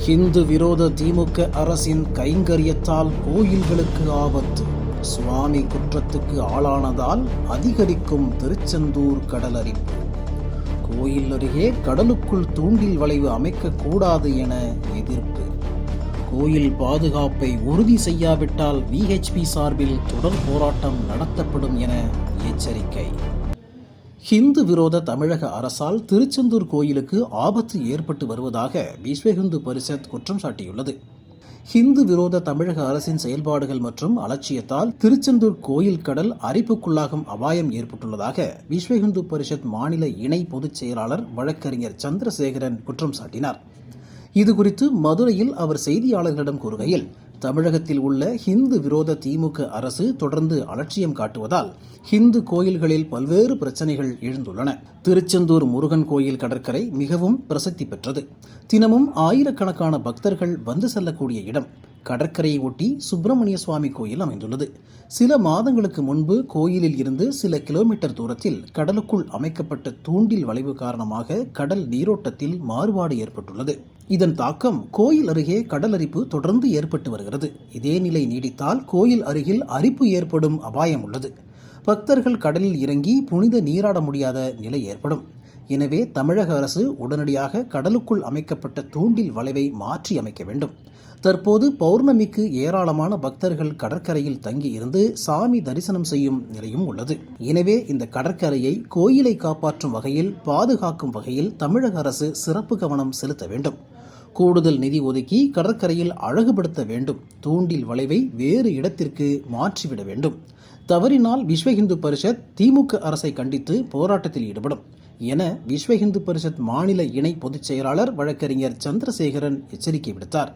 ஹிந்து விரோத திமுக அரசின் கைங்கரியத்தால் கோயில்களுக்கு ஆபத்து. சுவாமி குற்றத்துக்கு ஆளானதால் அதிகரிக்கும் திருச்செந்தூர் கடலரிப்பு. கோயில் அருகே கடலுக்குள் தூண்டில் வளைவு அமைக்கக்கூடாது என எதிர்ப்பு. கோயில் பாதுகாப்பை உறுதி செய்யாவிட்டால் விஹெச்பி சார்பில் தொடர் போராட்டம் நடத்தப்படும் என எச்சரிக்கை. ஹிந்து விரோத தமிழக அரசால் திருச்செந்தூர் கோயிலுக்கு ஆபத்து ஏற்பட்டு வருவதாக விஸ்வ ஹிந்து பரிஷத் குற்றம் சாட்டியுள்ளது. ஹிந்து விரோத தமிழக அரசின் செயல்பாடுகள் மற்றும் அலட்சியத்தால் திருச்செந்தூர் கோயில் கடல் அரிப்புக்குள்ளாகும் அபாயம் ஏற்பட்டுள்ளதாக விஸ்வ ஹிந்து பரிஷத் மாநில இணை பொதுச் செயலாளர் வழக்கறிஞர் சந்திரசேகரன் குற்றம் சாட்டினார். இதுகுறித்து மதுரையில் அவர் செய்தியாளர்களிடம் கூறுகையில், தமிழகத்தில் உள்ள ஹிந்து விரோத திமுக அரசு தொடர்ந்து அலட்சியம் காட்டுவதால் ஹிந்து கோயில்களில் பல்வேறு பிரச்சனைகள் எழுந்துள்ளன. திருச்செந்தூர் முருகன் கோயில் கடற்கரை மிகவும் பிரசித்தி பெற்றது. தினமும் ஆயிரக்கணக்கான பக்தர்கள் வந்து செல்லக்கூடிய இடம். கடற்கரையை ஒட்டி சுப்பிரமணிய சுவாமி கோயில் அமைந்துள்ளது. சில மாதங்களுக்கு முன்பு கோயிலில் இருந்து சில கிலோமீட்டர் தூரத்தில் கடலுக்குள் அமைக்கப்பட்ட தூண்டில் வளைவு காரணமாக கடல் நீரோட்டத்தில் மாறுபாடு ஏற்பட்டுள்ளது. இதன் தாக்கம் கோயில் அருகே கடல் அரிப்பு தொடர்ந்து ஏற்பட்டு வருகிறது. இதே நிலை நீடித்தால் கோயில் அருகில் அரிப்பு ஏற்படும் அபாயம் உள்ளது. பக்தர்கள் கடலில் இறங்கி புனித நீராட முடியாத நிலை ஏற்படும். எனவே தமிழக அரசு உடனடியாக கடலுக்குள் அமைக்கப்பட்ட தூண்டில் வளைவை மாற்றி அமைக்க வேண்டும். தற்போது பௌர்ணமிக்கு ஏராளமான பக்தர்கள் கடற்கரையில் தங்கி இருந்து சாமி தரிசனம் செய்யும் நிலையும் உள்ளது. எனவே இந்த கடற்கரையை கோயிலை காப்பாற்றும் வகையில், பாதுகாக்கும் வகையில் தமிழக அரசு சிறப்பு கவனம் செலுத்த வேண்டும். கூடுதல் நிதி ஒதுக்கி கடற்கரையில் அழகுபடுத்த வேண்டும். தூண்டில் வளைவை வேறு இடத்திற்கு மாற்றிவிட வேண்டும். தவறினால் விஸ்வ ஹிந்து பரிஷத் திமுக அரசை கண்டித்து போராட்டத்தில் ஈடுபடும் என விஸ்வ ஹிந்து பரிஷத் மாநில இணை பொதுச் செயலாளர் வழக்கறிஞர் சந்திரசேகரன் எச்சரிக்கை விடுத்தார்.